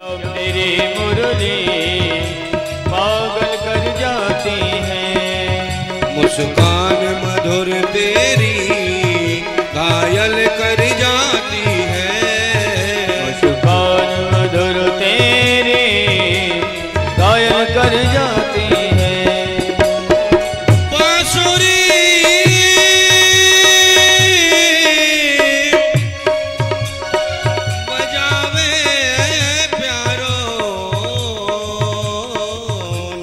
तेरी मुरली पागल कर जाती है, मुस्कान मधुर तेरी घायल कर जाती है, मुस्कान मधुर तेरी घायल कर जाती है। बांसुरी बजावे प्यारो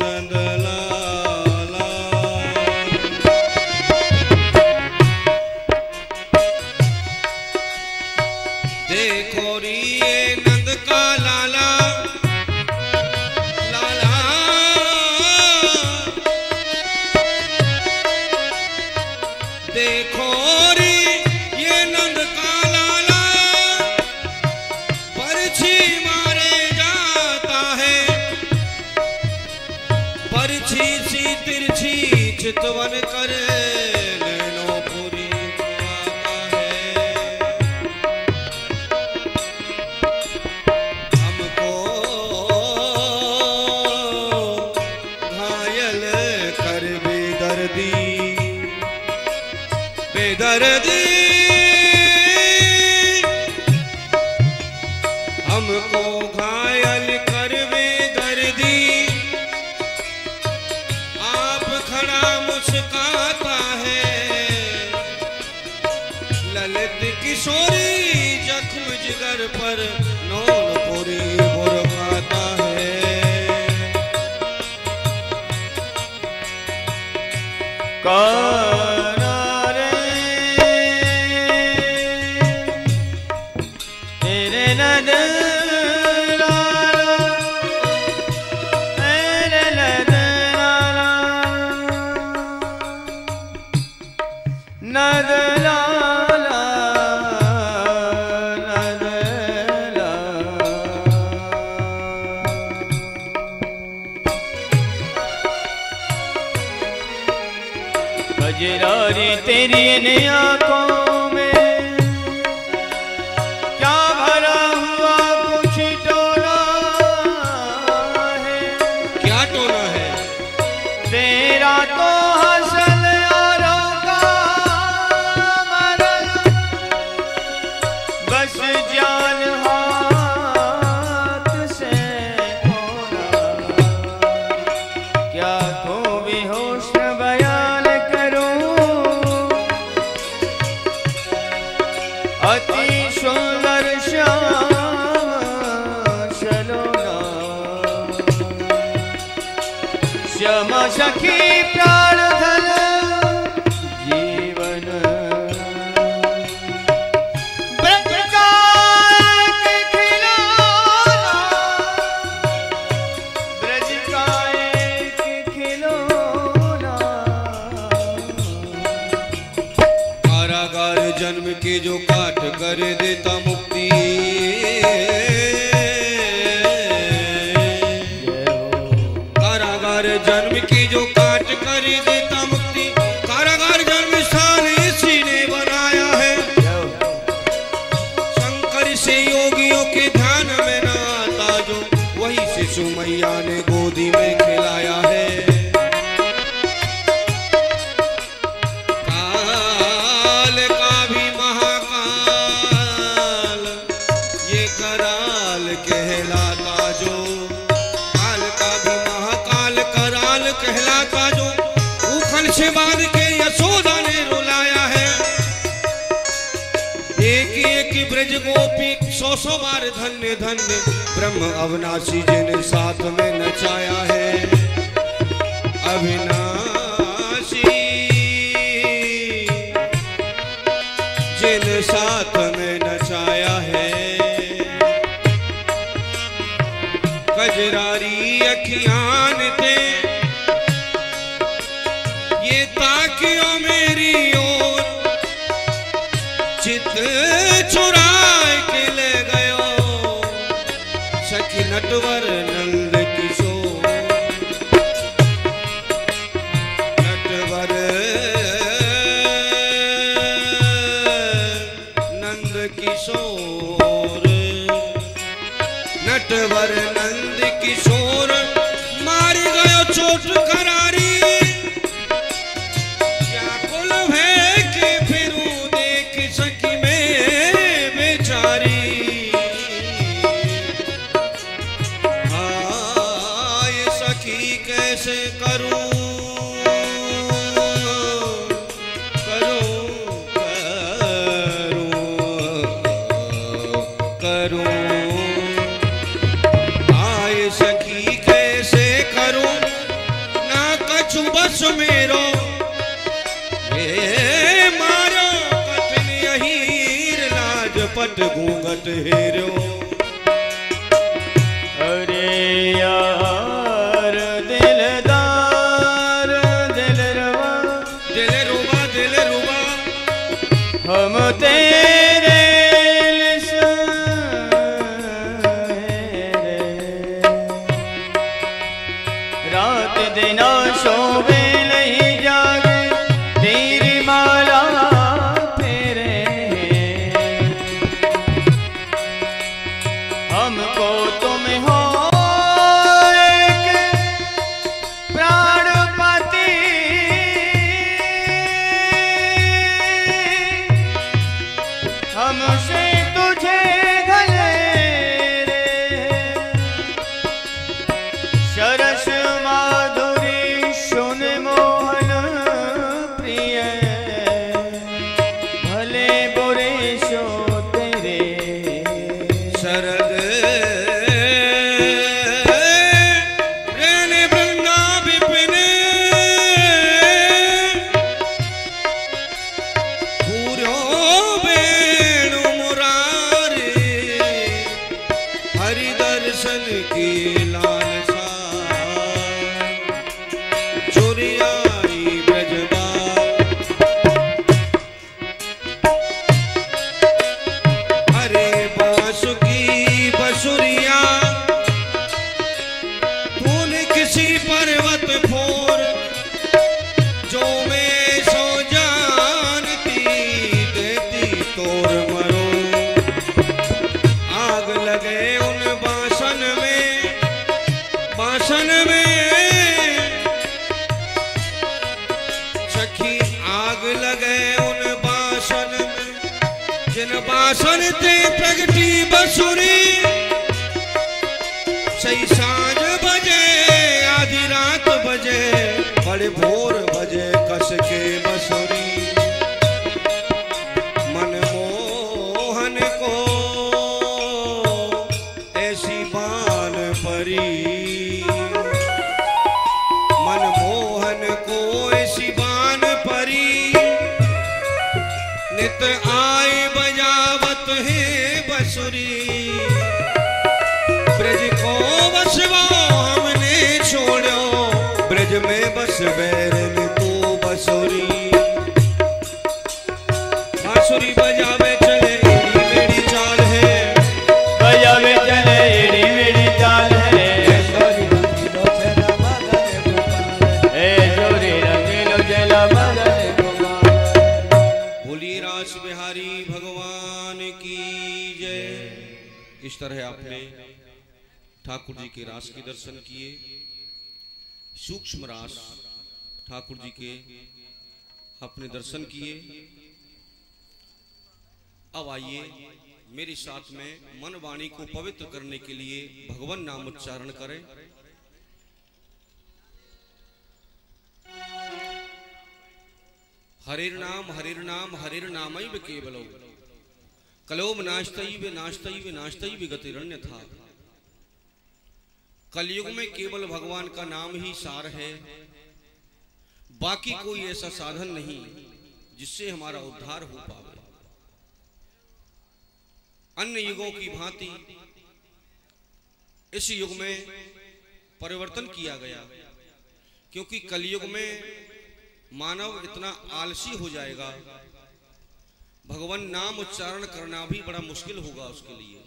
नंदलाला, देखो री ये नंद का लाला लाला, देखो री ये नंद का लाला, बरछी मारे जाता है, बरछी सी तिरछी चितवन करे नैनों पूरी आता है, हमको घायल कर बेदर्दी बेदर्दी, हमको घायल कर बेदर्दी, आप खड़ा मुस्काता है, ललित किशोरी जख्म जिगर पर नौन पूरी बुरकाता है, काना रे तेरे नदलाला, तेरे नदलाला, नदलाला, नदलाला। कजरारी तेरी इन आंखों में क्या भरा हुआ कुछ टोना है, क्या टोना है? तेरा तो हसल औरों का मरल, बस जान हाथ से खोना, क्या खूबी होश बयान करूं, अति सुंदर श्याम सलोना, श्यामा सखी प्राण धन जीवन, ब्रज का एक खिलौना, ब्रज का एक खिलौना। कारागार जन्म के जो काट कर देता मुक्ति, कारागार जन्म की जो काट कर देता मुक्ति, कारागार जन्म स्थान इसी ने बनाया है, शंकर से योगियों के ध्यान में न आता जो, वही शिशु मैया ने गोदी में खिलाया है, काल का भी महाकाल ये कराल कहलाता जो, काल का भी महाकाल कराल कहलाता जो, उखल से बांध के यशोदा ने रुलाया है, एक एक ब्रज गोपी 100 बार धन्य धन्य ब्रह्म अविनाशी जिन साथ में नचाया है, अविनाशी जिन साथ में नचाया है, कजरारी अखियान थे ये ताकियो मेरी ओर, चित चुराए के ले गयो सखी नटवर नंद किशोर, नटवर नंद किशोर, नटवर पर्वत घूंघट हेरो। अरे यार दिलदार दिल रुबा, दिल रुबा दिल रुबा हम तेरे रात दिन शोभे नहीं जागे तेरी माला फेरे। हमको तुम हो एक प्राणपति, हमसे तुझे गले रे सरस माधुरी सुन मोहन प्रिय, भले बुरे सो तेरे। शरद प्रेम वृंदा विपिन पूरो वेणु मुरारी, हरि दर्शन की लालसा चुरियाई ब्रजबा। अरे बांसुरी बसुरिया तूने किसी पर्वत फोर, जो मैं सो जानती देती तोड़ मरो। आग लगे उन बासन में, बासन में सखी आग लगे उन बासन में, जिन बासन ते प्रगटी बसुरी। सही सांझ बजे आधी रात बजे, बड़े भोर बजे कस के बसुरी। मनमोहन को ऐसी बान परी, मनमोहन को ऐसी बान परी। नित आए बजावत है बसुरी, ब्रज को बसवा हमने छोड़ो, ब्रज में बस बैरन तू बसुरी। बांसुरी बजावे चले एड़ी मेरी चाल है, बजावे चले एड़ी मेरी चाल है। ए जोरी रंगीलो चला मदन कुमार। बोलिए रास बिहारी भगवान की जय। इस तरह आपने ठाकुर जी के रास के दर्शन किए, सूक्ष्म रास ठाकुर जी के अपने दर्शन किए। अब आइए मेरे साथ में मन वाणी को पवित्र करने के लिए भगवान नाम उच्चारण करें। हरिर नाम हरिर नामैव केवलो, कलोम नाश्तैव नाश्तैव नाश्तैव गतिरन्यथा। कलयुग में केवल भगवान का नाम ही सार है, बाकी कोई ऐसा साधन नहीं जिससे हमारा उद्धार हो पावे। अन्य युगों की भांति इस युग में परिवर्तन किया गया, क्योंकि कलयुग में मानव इतना आलसी हो जाएगा, भगवान नाम उच्चारण करना भी बड़ा मुश्किल होगा उसके लिए।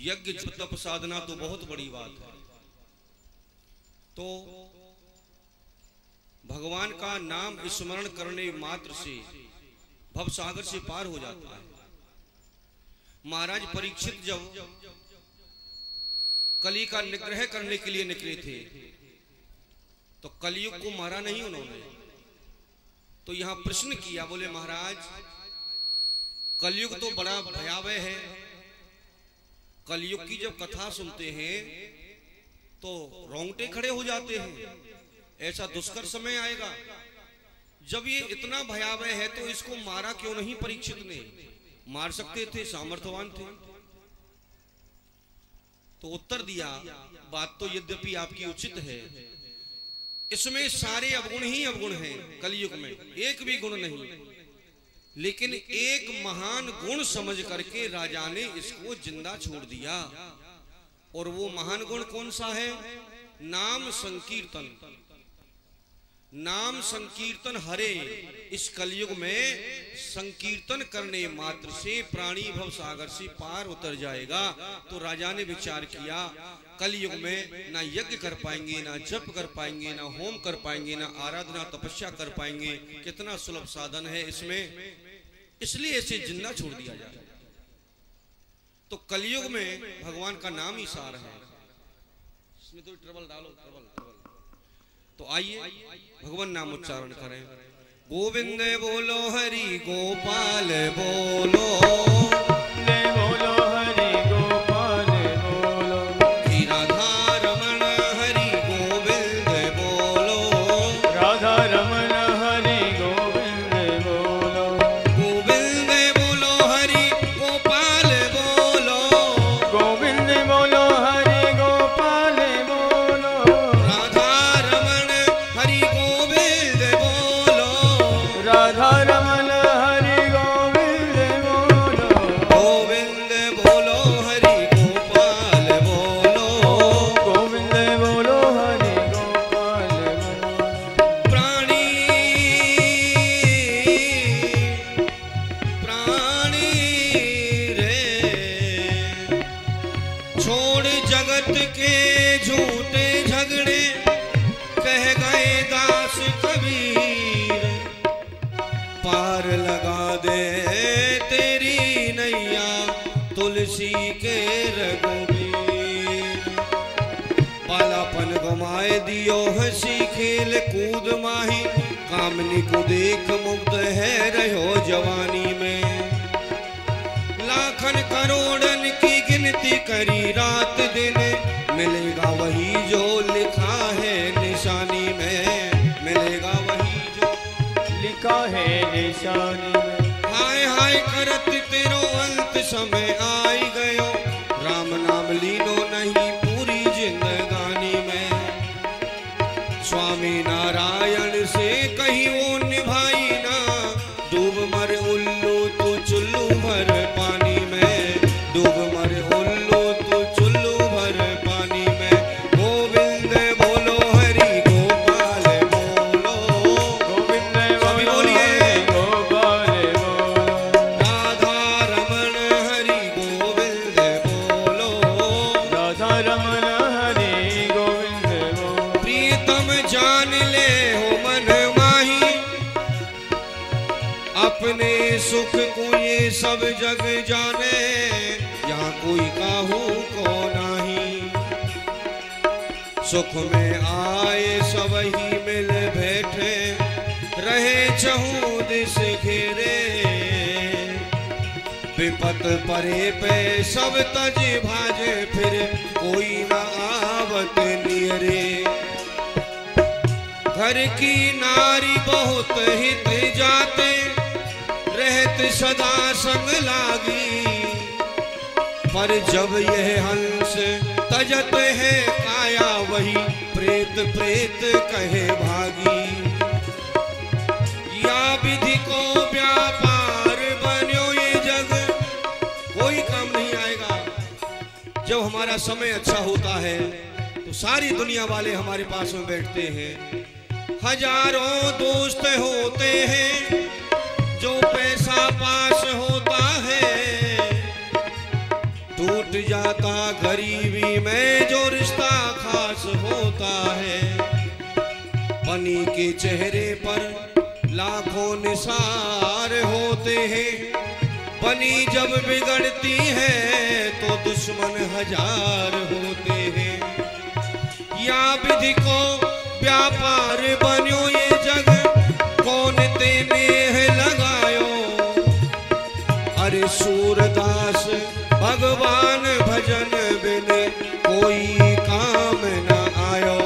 यज्ञ तप साधना तो बहुत बड़ी बात है, तो भगवान का नाम स्मरण करने मात्र से भव सागर से पार हो जाता है। महाराज परीक्षित जब कली का निग्रह करने के लिए निकले थे तो कलयुग को मारा नहीं उन्होंने, तो यहां प्रश्न किया, बोले महाराज कलयुग तो बड़ा भयावह है, कलयुग की जब कथा सुनते हैं तो रोंगटे खड़े हो जाते हैं। ऐसा दुष्कर समय आएगा जब ये इतना भयावह है, तो इसको मारा क्यों नहीं? परीक्षित ने मार सकते थे, सामर्थ्यवान थे। तो उत्तर दिया, बात तो यद्यपि आपकी उचित है, इसमें सारे अवगुण ही अवगुण हैं, कलयुग में एक भी गुण नहीं। लेकिन एक महान गुण समझ करके राजा ने इसको जिंदा छोड़ दिया। और वो महान गुण कौन सा है? नाम संकीर्तन। नाम संकीर्तन हरे। इस कलयुग में संकीर्तन करने मात्र से प्राणी भव सागर से पार उतर जाएगा। तो राजा ने विचार किया, कलयुग में ना यज्ञ कर पाएंगे, ना जप कर पाएंगे, ना होम कर पाएंगे, ना आराधना तपस्या कर पाएंगे। कितना सुलभ साधन है इसमें, इसलिए इसे जिंदा छोड़ दिया जाए। तो कलयुग में भगवान का नाम ही सार है। इसमें तो ट्रबल डालो, ट्रबल। तो आइए भगवान नाम उच्चारण करें। गोविंद बोलो हरि गोपाल बोलो, बोलो हरि गोपाल बोलो, राधा रमण हरि गोविंद बोलो, राधा रमण हरि गोविंद बोलो, गोविंद बोलो हरि गोपाल बोलो, गोविंद बोलो हरि गोपाल बोलो, राधा रमण हरि गोविंद बोलो, राधा रमण हरि गोविंद बोलो, गोविंद बोलो हरि गोपाल बोलो, गोविंद बोलो हरि गोपाल बोलो। प्राणी प्राणी रे छोड़ जगत के झूठे झगड़े, कह गए दास कबीर, पार लगा दे तेरी नैया तुलसी के रघुवीर। बालापन गमाए दियो हंसी खेल कूद माही, कामनी को देख मुग्ध है रहो जवानी में। लाखन करोड़न की गिनती करी रात दिन, मिलेगा वही जो लिखा है निशानी में, मिलेगा वही जो लिखा है निशानी में। हाय हाय करत तेरो अंत समय आई गयो, राम नाम लीनो नहीं पूरी जिंदगानी में। स्वामी नारायण से कहीं वो निभाई ना, डूब मर उल्लू तू चुल्लू भर पानी में, डूब मर उल्लू तू चुल्लू भर पानी में। गोविंद बोलो हरि गोपाल बोलो, गोविंद सभी बोलो बोलिए। हरि गोपाल बोलो, राधा रमण हरि गोविंद बोलो, राधा रमण हरि गोविंद बोलो। प्रीतम जान ले हो मन माही, अपने सुख को ये सब जग जाने, यहाँ कोई काहू को नहीं। सुख में आए सब ही मिल बैठे, रहे चहु दिस घेरे। विपत परे पे सब तज भाजे, फिर कोई न आवत नियरे। घर की नारी बहुत हित जाते, रहत सदा संग लागी। पर जब यह हंस तजत है काया, वही प्रेत प्रेत कहे भागी। या विधि को व्यापार बन्यो ये जग, कोई काम नहीं आएगा। जब हमारा समय अच्छा होता है तो सारी दुनिया वाले हमारे पास में बैठते हैं। हजारों दोस्त होते हैं, जो पैसा पास होता है टूट जाता गरीबी में, जो रिश्ता खास होता है। बनी के चेहरे पर लाखों निसार होते हैं, बनी जब बिगड़ती है तो दुश्मन हजार होते हैं। या विधि को व्यापार बन्यो ये जग, कौन तेने है लगायो। अरे सूरदास भगवान भजन बिन कोई काम न आयो।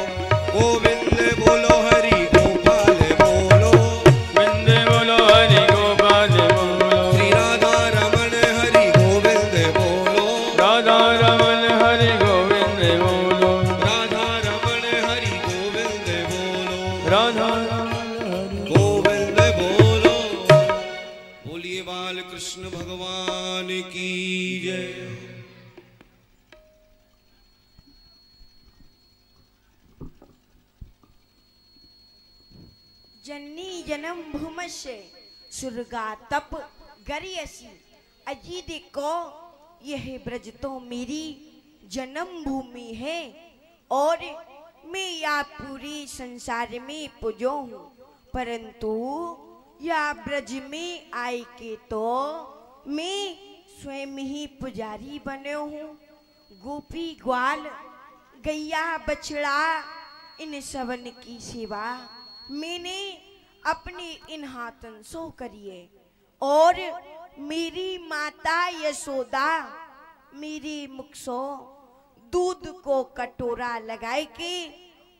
गोविंद बोलो हरि गोपाल बोलो, गोविंद बोलो हरि गोपाल बोलो, श्री राधा रमण हरि गोविंद बोलो, राधा रमण हरि गोविंद बोलो, राधा रमण हरि गोविंद बोलो, राधा रमण हरि गोविंद बोलो। बोलिए बाल कृष्ण भगवान की जय। जननी जन्म भूमस्य सुरगा तप गरियसी। अजी देखो यह ब्रज तो मेरी जन्म भूमि है और मैं या पूरी संसार में पूजो हूँ, परंतु या ब्रज में आए के तो मैं स्वयं ही पुजारी बने हूँ। गोपी ग्वाल गैया बछड़ा इन सबन की सेवा मैंने अपने इन हाथन सो करिए और मेरी माता यशोदा मेरे मुख सो दूध को कटोरा लगाए के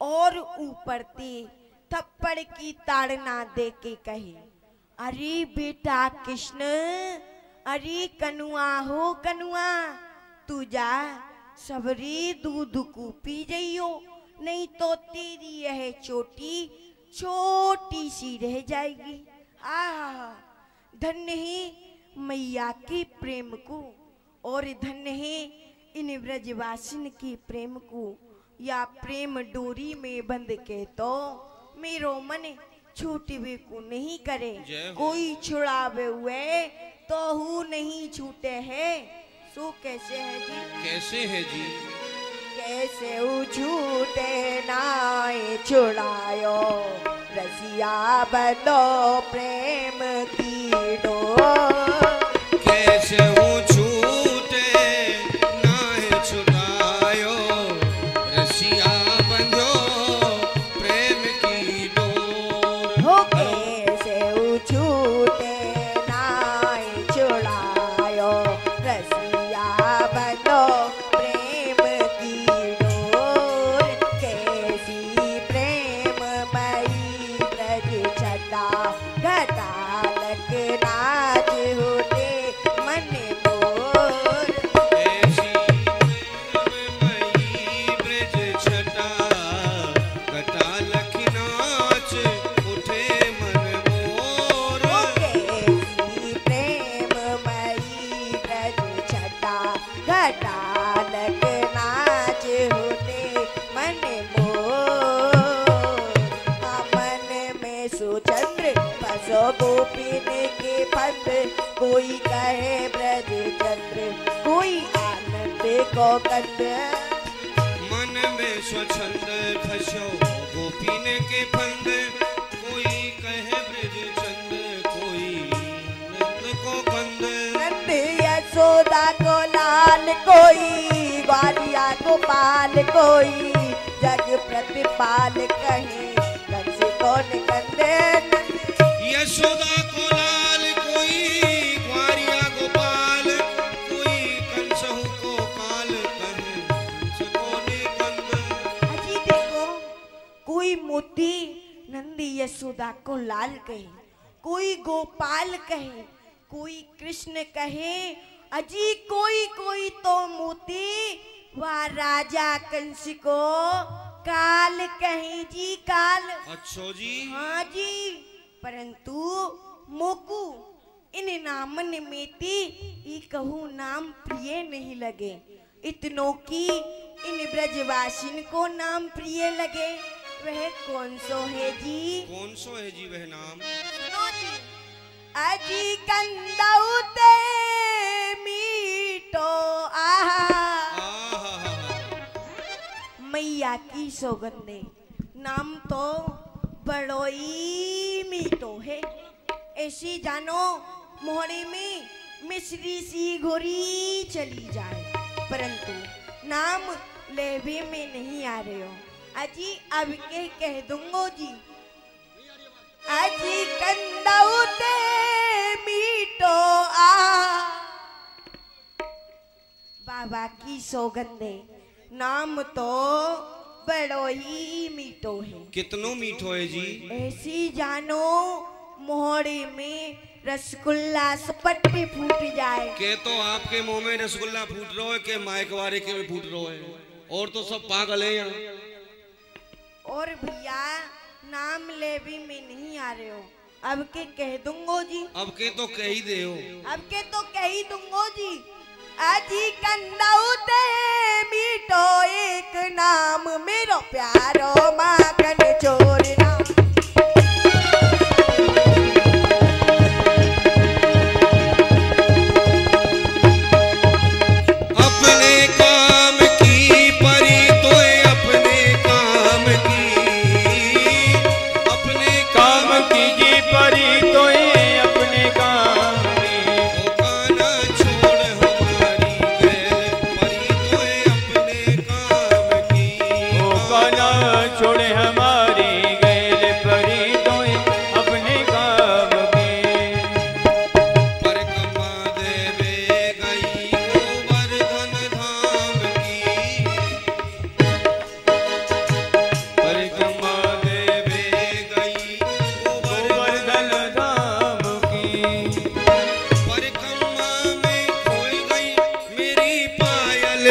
और ऊपर ते थप्पड़ की ताड़ना दे के कहे, अरे बेटा कृष्ण, अरे कनुआ हो कनुआ, तू जा सबरी दूध को पी जइयो, नहीं तो तेरी यह चोटी छोटी सी रह जाएगी। आहा, धन्य है मैया के प्रेम को और धन्य है इन ब्रजवासिन के प्रेम को। या प्रेम डोरी में बंद के तो मेरो मन छूटवे को नहीं करे, कोई छुड़ावे हुए तो हु नहीं छूटे है। सो कैसे है जी? कैसे है जी? कैसे छूटे नाय छुड़ायो, रसिया बंदो प्रेम की डोर। कैसे छूटे नाय छुड़ायो, रसिया बंदो प्रेम की डोर। हो कैसे छूटे नाय छुड़ायो, रसिया बंदो गोपीन के फंद, कोई कहे ब्रज चंद्र, कोई आनंद को कंद। मन में स्वच्छंद फंसो गोपीन के फंद, कोई कहे ब्रज चंद्र, कोई नंद को कंद। नंद यशोदा को लाल कोई, ग्वालिया को पाल कोई, जग प्रतिपाल कहे कंस को निकंद। यशोदा को लाल कोई, ग्वालिया गोपाल कोई, कंसहु को काल कहे कंस को निकंद। अजी देखो कोई मोती नंदी यशोदा को लाल कहे, कोई गोपाल कहे, कोई कृष्ण कहे, अजी कोई कोई तो मोती वह राजा कंस को काल कहे जी, काल। अच्छा जी। हाँ जी, परंतु मोकू इन नामन में ती कहूँ नाम प्रिय नहीं लगे, इतनों की इन ब्रजवासिन को नाम प्रिय लगे। वह कौन सो है जी? कौन सो है जी वह नाम? सुनो जी, अजी कंदौते मीठो आहा, मैया की सौगंधे, नाम तो बड़ो ही मीठो है। ऐसी जानो मोहरे में मिश्री सी घोरी चली जाए, परंतु नाम लेवे में नहीं आ रहे हो। अजी अब के कह दूंगो जी, अजी कंदौते मीठो आ, बाबा की सौगंधे, नाम तो बड़ो ही मीठो है। कितनो मीठो है जी? ऐसी जानो मोहरे में रसगुल्ला सपट्टी फूट जाए। के तो आपके मुंह में रसगुल्ला फूट रहा है के माइकवारे के में फूट रहा है, और तो सब पागल है यहाँ। और भैया नाम लेवी में नहीं आ रहे हो, अब के कह दूंगो जी, अब के तो कह ही दे हो। अब के तो कह ही दूंगो जी। अजी कंदाऊ ते मीठो एक नाम मेरो प्यारो माखन चोरना। अपने काम की परी तो अपने काम की, अपने काम कीजिए परी तो अपने काम की। ओ काना छोड़ हमारी गैल परी तो अपने काम की। ओ काना छोड़े हमारी गैल परी तो अपने काम की। पर कमा देवे गई गोवर्धन धाम की, परिक्रमा देवे गई गोवर्धन धाम की। परिक्रमा में खोई गई मेरी पायल